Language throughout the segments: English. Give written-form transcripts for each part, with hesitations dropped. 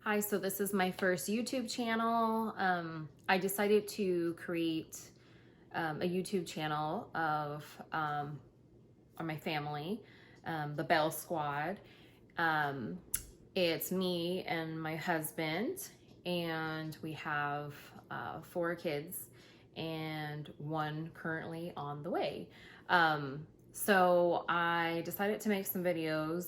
Hi, so this is my first YouTube channel. I decided to create a YouTube channel of my family, the Bell Squad. Um, it's me and my husband, and we have 4 kids and 1 currently on the way. So I decided to make some videos,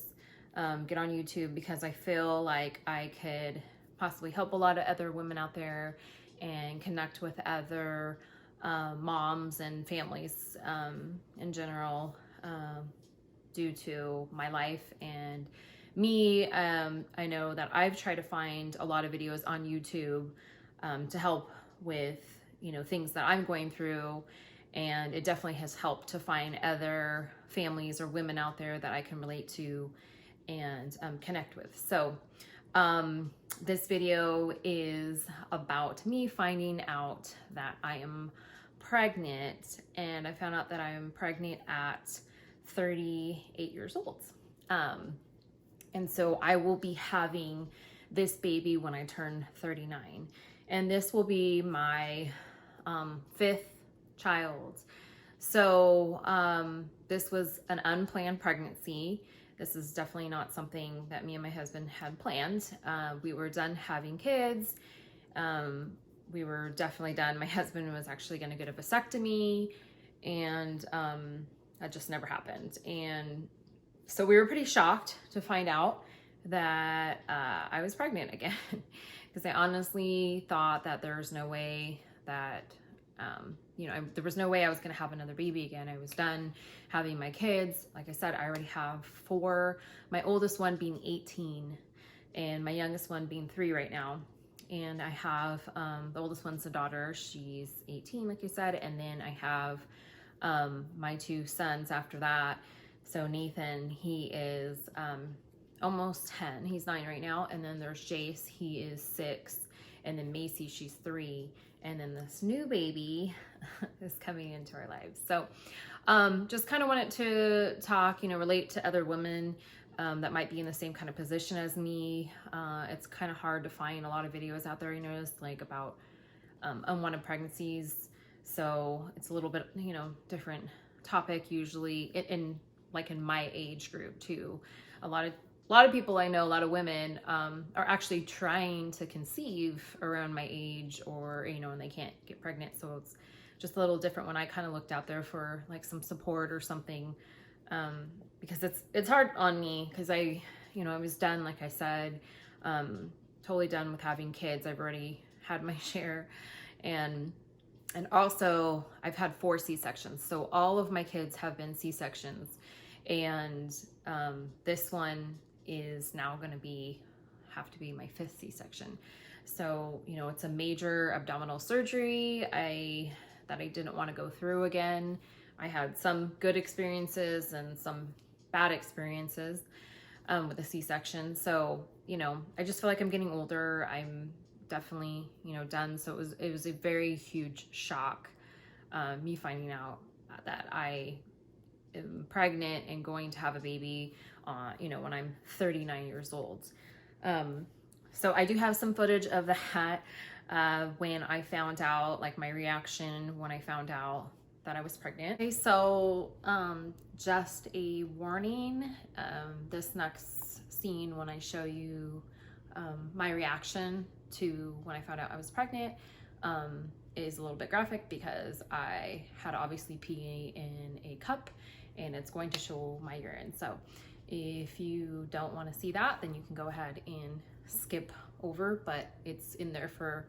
get on YouTube, because I feel like I could possibly help a lot of other women out there and connect with other moms and families in general, due to my life and me. I know that I've tried to find a lot of videos on YouTube to help with, things that I'm going through, and it definitely has helped to find other families or women out there that I can relate to and connect with. So this video is about me finding out that I am pregnant, and I found out that I am pregnant at 38 years old. And so I will be having this baby when I turn 39, and this will be my 5th child. So this was an unplanned pregnancy. This is definitely not something that me and my husband had planned. We were done having kids. We were definitely done. My husband was actually going to get a vasectomy, and that just never happened. And so we were pretty shocked to find out that I was pregnant again, because I honestly thought that there was no way that, there was no way I was going to have another baby again. I was done having my kids. Like I said, I already have 4, my oldest one being 18 and my youngest one being 3 right now. And I have, the oldest one's a daughter. She's 18, like you said. And then I have my 2 sons after that. So Nathan, he is almost 10. He's 9 right now. And then there's Jace, he is 6. And then Macy, she's 3. And then this new baby is coming into our lives. So just kind of wanted to talk, relate to other women that might be in the same kind of position as me. It's kind of hard to find a lot of videos out there, like about unwanted pregnancies. So it's a little bit, different topic usually in my age group too. A lot of people I know, a lot of women are actually trying to conceive around my age, or and they can't get pregnant. So it's just a little different when I kind of looked out there for like some support or something, because it's hard on me, because I was done, like I said, totally done with having kids. I've already had my share, and also I've had 4 C-sections. So all of my kids have been C-sections, and this one is now going to have to be my 5th C-section. So it's a major abdominal surgery that I didn't want to go through again. I had some good experiences and some bad experiences with a C-section. So I just feel like I'm getting older. I'm definitely done. So it was a very huge shock, me finding out that I am pregnant and going to have a baby when I'm 39 years old. So I do have some footage of that when I found out, like my reaction when I found out that I was pregnant. Okay, so just a warning, this next scene, when I show you my reaction to when I found out I was pregnant, is a little bit graphic, because I had obviously peed in a cup and it's going to show my urine. So if you don't want to see that, then you can go ahead and skip over, but it's in there for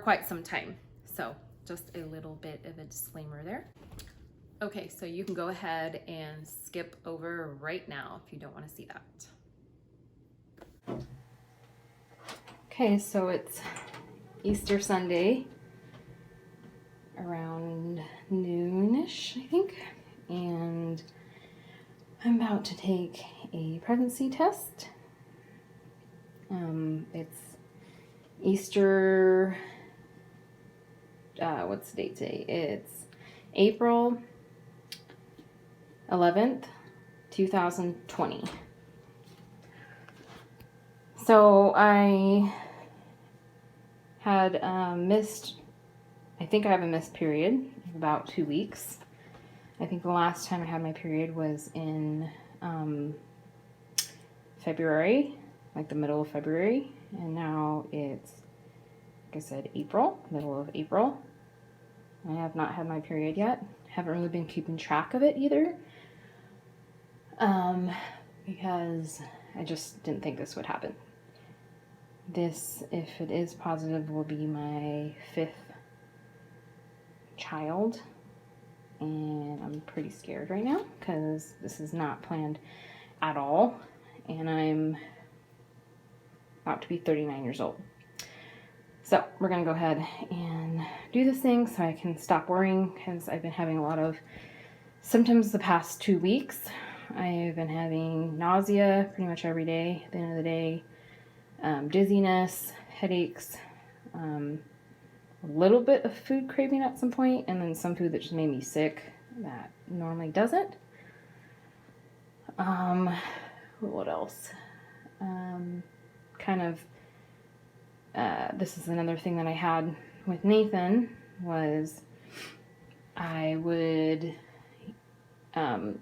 quite some time. So just a little bit of a disclaimer there. Okay, so you can go ahead and skip over right now if you don't want to see that. Okay, so it's Easter Sunday around noonish, I think, and I'm about to take a pregnancy test. It's Easter, what's the date today? It's April 11th, 2020. So I had missed, I think I have a missed period of about 2 weeks. I think the last time I had my period was in February, like the middle of February, and now it's, like I said, April, middle of April. I have not had my period yet. Haven't really been keeping track of it either, because I just didn't think this would happen. This, if it is positive, will be my 5th child, and I'm pretty scared right now because this is not planned at all, and I'm about to be 39 years old. So we're gonna go ahead and do this thing so I can stop worrying, because I've been having a lot of symptoms the past 2 weeks. I've been having nausea pretty much every day at the end of the day, dizziness, headaches, a little bit of food craving at some point, and then some food that just made me sick that normally doesn't. What else? This is another thing that I had with Nathan, was I would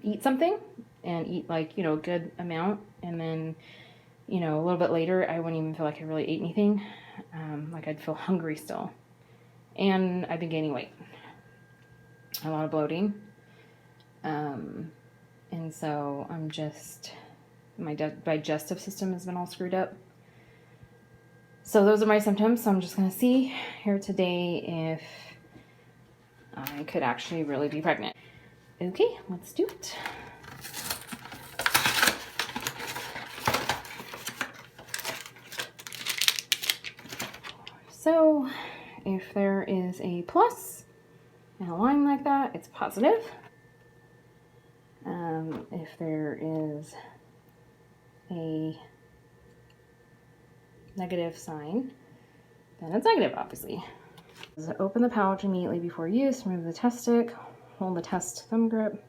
eat something and eat, like, a good amount, and then a little bit later I wouldn't even feel like I really ate anything. Like I'd feel hungry still, and I've been gaining weight, a lot of bloating, and so I'm just, my digestive system has been all screwed up. So those are my symptoms. So I'm just going to see here today if I could actually really be pregnant. Okay, let's do it. So if there is a plus and a line like that, it's positive. If there is a negative sign, then it's negative, obviously. Open the pouch immediately before use. Remove the test stick. Hold the test thumb grip.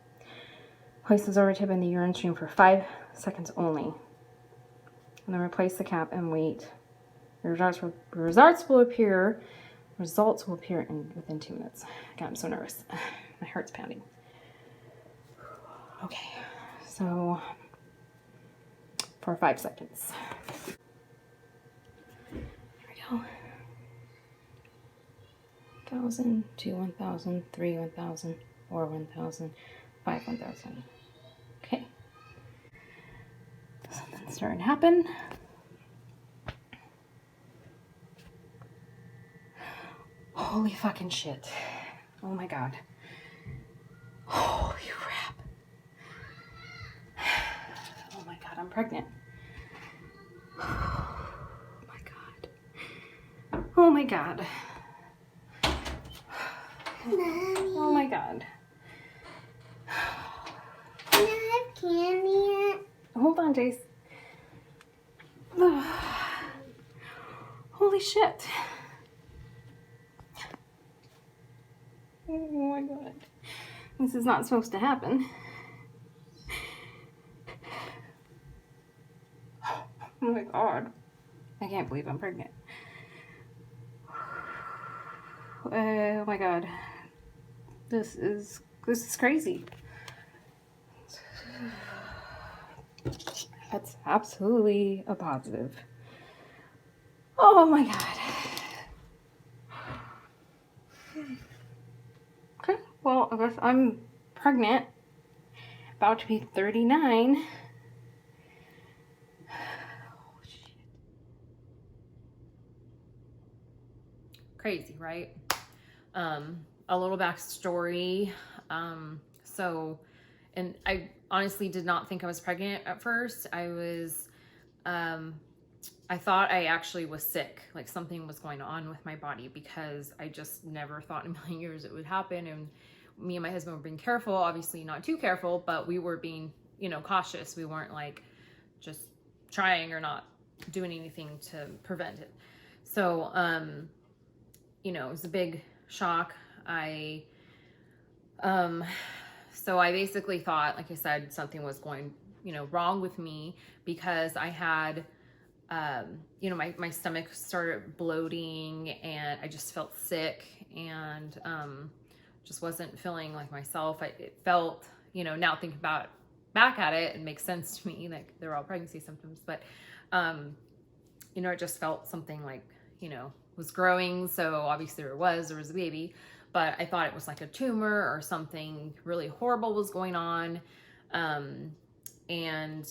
Place the Zorba tip in the urine stream for 5 seconds only. And then replace the cap and wait. The results will appear within 2 minutes. God, I'm so nervous. My heart's pounding. Okay, so for 5 seconds. Here we go. 1,000, 2, 1,000, 3, 1,000, 4, 1,000, 5, 1,000. Okay. Something's starting to happen. Holy fucking shit. Oh my god. Holy crap. Oh my god, I'm pregnant. Oh my god. Oh my god. Mommy. Oh my god. Can I have candy yet? Hold on, Jace. Holy shit. Oh my god. This is not supposed to happen. Oh my god. I can't believe I'm pregnant. Oh my god. This is crazy. That's absolutely a positive. Oh my god. Okay, well, I guess I'm pregnant. About to be 39. Oh, shit. Crazy, right? A little backstory. And I honestly did not think I was pregnant at first. I thought I actually was sick, like something was going on with my body, because I just never thought in a million years it would happen. And me and my husband were being careful, obviously not too careful, but we were being, cautious. We weren't like just trying or not doing anything to prevent it. So, it was a big shock. So I basically thought, like I said, something was going, wrong with me, because I had you know, my stomach started bloating and I just felt sick and just wasn't feeling like myself. It felt, you know, now thinking back at it, it makes sense to me, like they're all pregnancy symptoms, but you know, it just felt something like, you know, was growing. So obviously there was a baby, but I thought it was like a tumor or something really horrible was going on. And,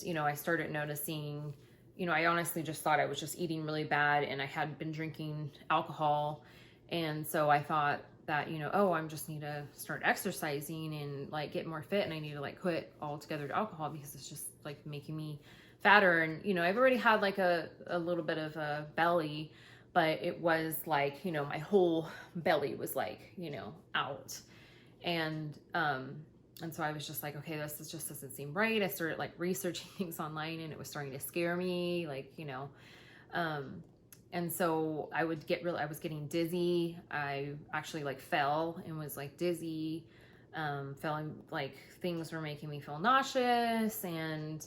you know, I started noticing, you know, I honestly just thought I was just eating really bad and I had been drinking alcohol. And so I thought that, you know, oh, I just need to start exercising and like get more fit and I need to like quit altogether to alcohol because it's just like making me fatter. And, you know, I've already had like a little bit of a belly, but it was like, you know, my whole belly was like, you know, out. And so I was just like, okay, this just doesn't seem right. I started like researching things online and it was starting to scare me, like, you know, and so I was getting dizzy. I actually like fell and was like dizzy, feeling like things were making me feel nauseous and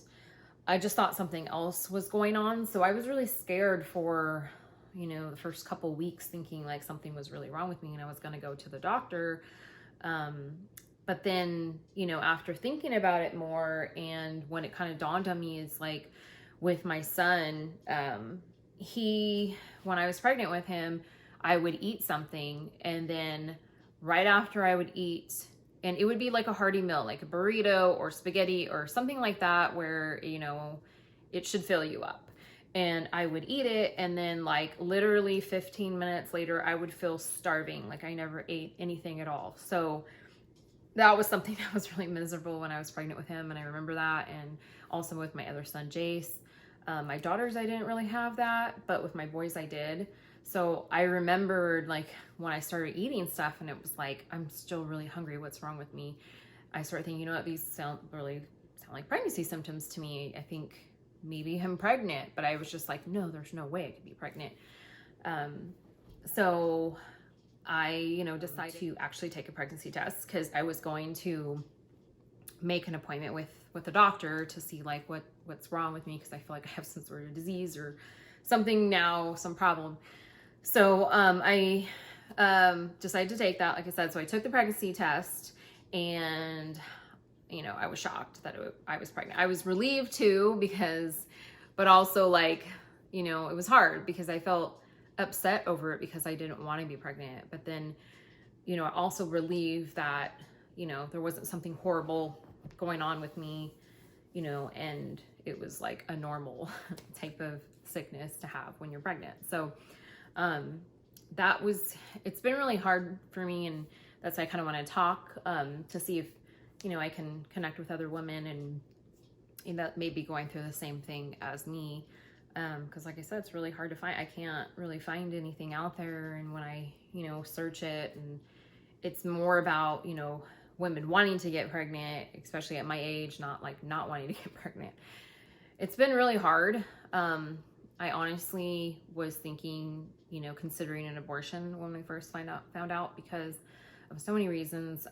I just thought something else was going on. So I was really scared for, you know, the first couple weeks thinking like something was really wrong with me and I was going to go to the doctor. But then, you know, after thinking about it more and when it kind of dawned on me is like with my son, when I was pregnant with him, I would eat something and then right after I would eat, and it would be like a hearty meal, like a burrito or spaghetti or something like that where, you know, it should fill you up. And I would eat it and then like literally 15 minutes later, I would feel starving. Like I never ate anything at all. So that was something that was really miserable when I was pregnant with him. And I remember that. And also with my other son, Jace. My daughters, I didn't really have that, but with my boys, I did. So I remembered like when I started eating stuff and it was like, I'm still really hungry. What's wrong with me? I started thinking, you know what, these sound like pregnancy symptoms to me. I think maybe I'm pregnant, but I was just like, no, there's no way I could be pregnant. So I, you know, decided to actually take a pregnancy test because I was going to make an appointment with a doctor to see like what's wrong with me because I feel like I have some sort of disease or something now, some problem. So I decided to take that, like I said. So I took the pregnancy test and, you know, I was shocked that I was pregnant. I was relieved too but also like, you know, it was hard because I felt upset over it because I didn't want to be pregnant. But then, you know, I also relieved that, you know, there wasn't something horrible going on with me, you know, and it was like a normal type of sickness to have when you're pregnant. So it's been really hard for me, and that's why I kind of want to talk to see if, you know, I can connect with other women and that may be going through the same thing as me. Because like I said, it's really hard to find. I can't really find anything out there. And when I, you know, search it, and it's more about, you know, women wanting to get pregnant, especially at my age, not wanting to get pregnant. It's been really hard. I honestly was thinking, you know, considering an abortion when we first found out because of so many reasons.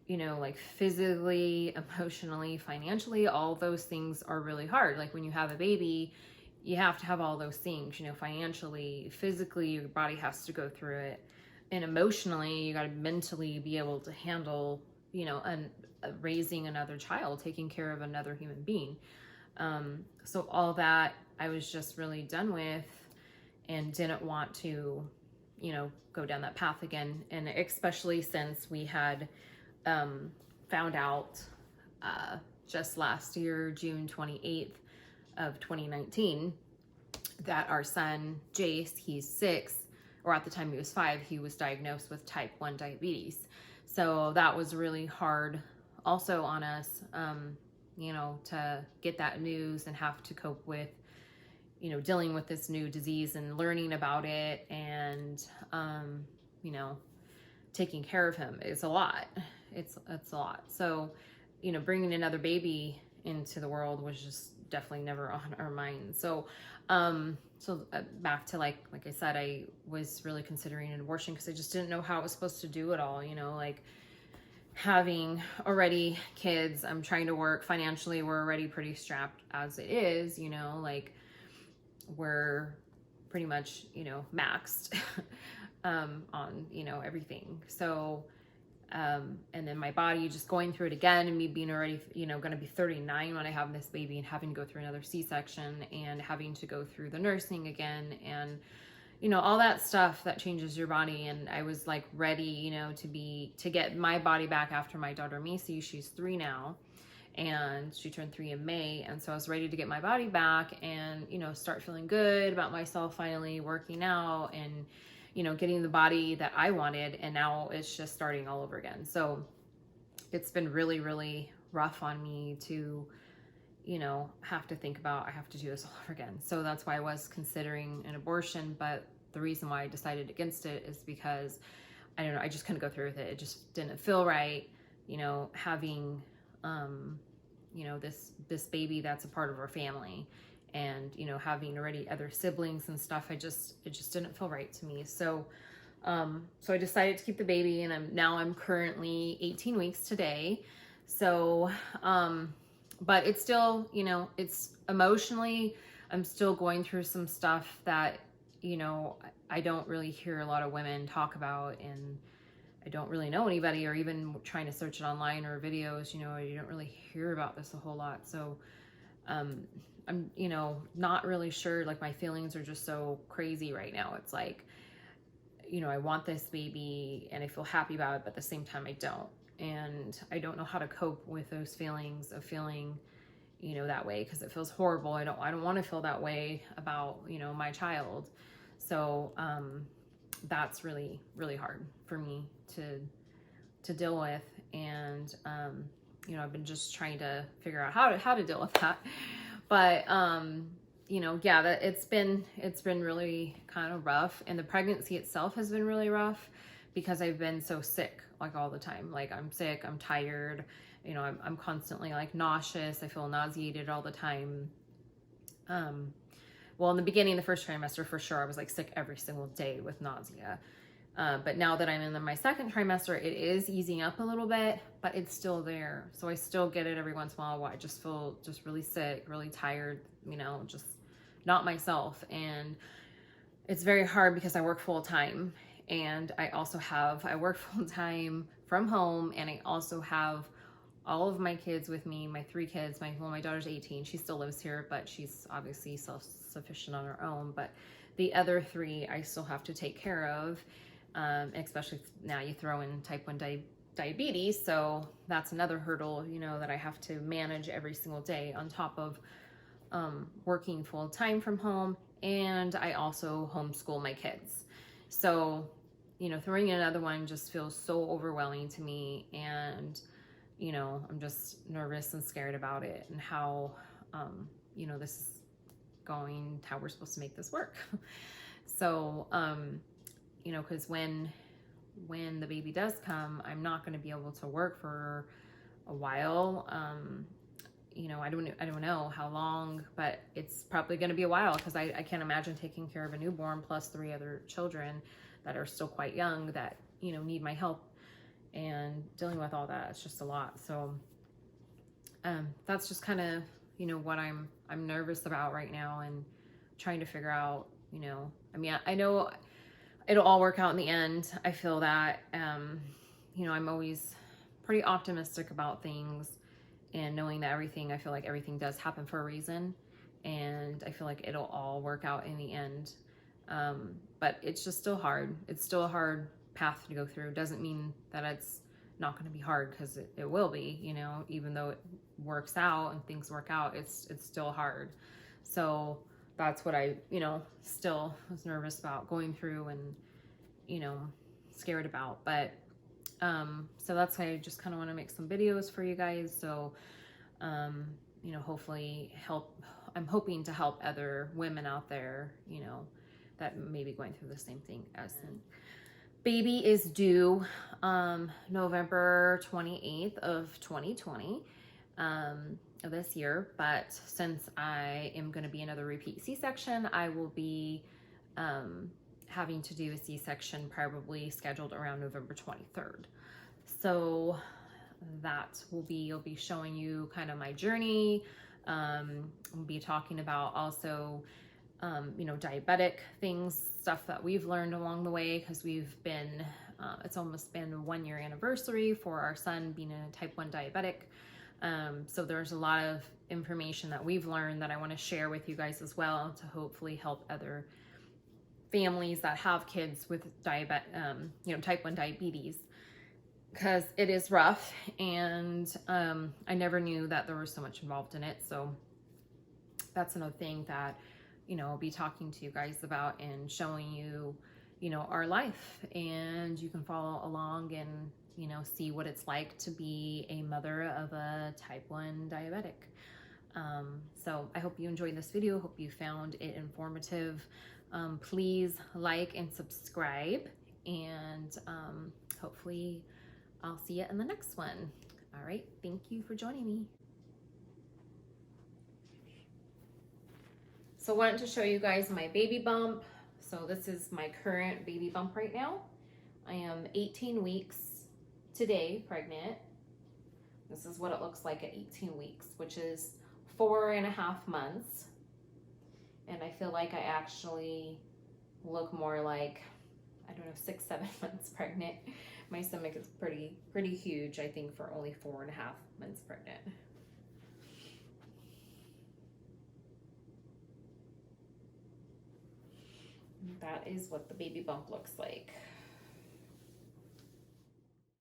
You know, like physically, emotionally, financially, all those things are really hard. Like when you have a baby, you have to have all those things, you know, financially, physically, your body has to go through it. And emotionally, you got to mentally be able to handle, you know, raising another child, taking care of another human being. So all that I was just really done with and didn't want to, you know, go down that path again. And especially since we had found out just last year, June 28th of 2019, that our son, Jace, he's 6, or at the time he was 5, he was diagnosed with type 1 diabetes. So that was really hard also on us, you know, to get that news and have to cope with, you know, dealing with this new disease and learning about it and, you know, taking care of him is a lot. It's a lot. So, you know, bringing another baby into the world was just definitely never on our minds. So, back to like I said, I was really considering an abortion because I just didn't know how I was supposed to do it all. You know, like having already kids, I'm trying to work financially. We're already pretty strapped as it is. You know, like were pretty much, you know, maxed on, you know, everything. So, and then my body just going through it again, and me being already, you know, going to be 39 when I have this baby, and having to go through another C-section, and having to go through the nursing again, and, you know, all that stuff that changes your body. And I was like ready, you know, to get my body back after my daughter Macy. She's 3 now, and she turned 3 in May. And so I was ready to get my body back and, you know, start feeling good about myself, finally working out and, you know, getting the body that I wanted. And now it's just starting all over again. So it's been really, really rough on me to, you know, have to think about, I have to do this all over again. So that's why I was considering an abortion. But the reason why I decided against it is because, I don't know, I just couldn't go through with it. It just didn't feel right, you know, having, you know, this baby that's a part of our family, and, you know, having already other siblings and stuff. It just didn't feel right to me. So, so I decided to keep the baby, and I'm currently 18 weeks today. So, but it's still, you know, it's emotionally, I'm still going through some stuff that, you know, I don't really hear a lot of women talk about, and I don't really know anybody, or even trying to search it online or videos, you know, you don't really hear about this a whole lot. So, I'm, you know, not really sure, like my feelings are just so crazy right now. It's like, you know, I want this baby and I feel happy about it, but at the same time I don't. And I don't know how to cope with those feelings of feeling, you know, that way, because it feels horrible. I don't want to feel that way about, you know, my child. So, that's really, really hard for me to deal with. And, you know, I've been just trying to figure out how to deal with that. But, you know, yeah, it's been really kind of rough. And the pregnancy itself has been really rough because I've been so sick, like all the time. Like I'm sick, I'm tired, you know, I'm constantly like nauseous. I feel nauseated all the time. Well, in the beginning, the first trimester, for sure, I was like sick every single day with nausea. But now that I'm in my second trimester, it is easing up a little bit, but it's still there. So I still get it every once in a while. I just feel just really sick, really tired, you know, just not myself. And it's very hard because I work full time, and I work full time from home, and I also have all of my kids with me, my 3 kids. My daughter's 18. She still lives here, but she's obviously self-sufficient on her own. But the other 3 I still have to take care of, especially now you throw in type 1 diabetes. So that's another hurdle, you know, that I have to manage every single day on top of working full time from home. And I also homeschool my kids. So, you know, throwing in another one just feels so overwhelming to me. And, you know, I'm just nervous and scared about it, and how, you know, this is going, how we're supposed to make this work. So, you know, because when the baby does come, I'm not going to be able to work for a while. You know, I don't know how long, but it's probably going to be a while, because I can't imagine taking care of a newborn plus 3 other children that are still quite young that, you know, need my help, and dealing with all that. It's just a lot. So, that's just kind of, you know, what I'm nervous about right now, and trying to figure out, you know, I mean, I know it'll all work out in the end. I feel that, you know, I'm always pretty optimistic about things, and knowing that I feel like everything does happen for a reason, and I feel like it'll all work out in the end. But it's just still hard. It's still a hard path to go through. Doesn't mean that it's not going to be hard, because it will be, you know, even though it works out and things work out, it's still hard. So that's what I, you know, still was nervous about going through, and, you know, scared about. But so that's why I just kind of want to make some videos for you guys. So, you know, hopefully I'm hoping to help other women out there, you know, that may be going through the same thing as me. Baby is due November 28th of 2020 of this year. But since I am going to be another repeat C-section, I will be having to do a C-section probably scheduled around November 23rd. So that will be, I'll be showing you kind of my journey. We'll be talking about also you know, diabetic things, stuff that we've learned along the way, because we've been, it's almost been a 1-year anniversary for our son being a type 1 diabetic. So there's a lot of information that we've learned that I want to share with you guys as well, to hopefully help other families that have kids with you know, type 1 diabetes, because it is rough, and I never knew that there was so much involved in it. So that's another thing that, you know, I'll be talking to you guys about and showing you, you know, our life, and you can follow along and, you know, see what it's like to be a mother of a type 1 diabetic. So I hope you enjoyed this video. Hope you found it informative. Please like and subscribe, and hopefully I'll see you in the next one. All right, thank you for joining me. So I wanted to show you guys my baby bump. So this is my current baby bump right now. I am 18 weeks today pregnant. This is what it looks like at 18 weeks, which is 4.5 months. And I feel like I actually look more like, I don't know, 6-7 months pregnant. My stomach is pretty huge, I think, for only 4.5 months pregnant. That is what the baby bump looks like.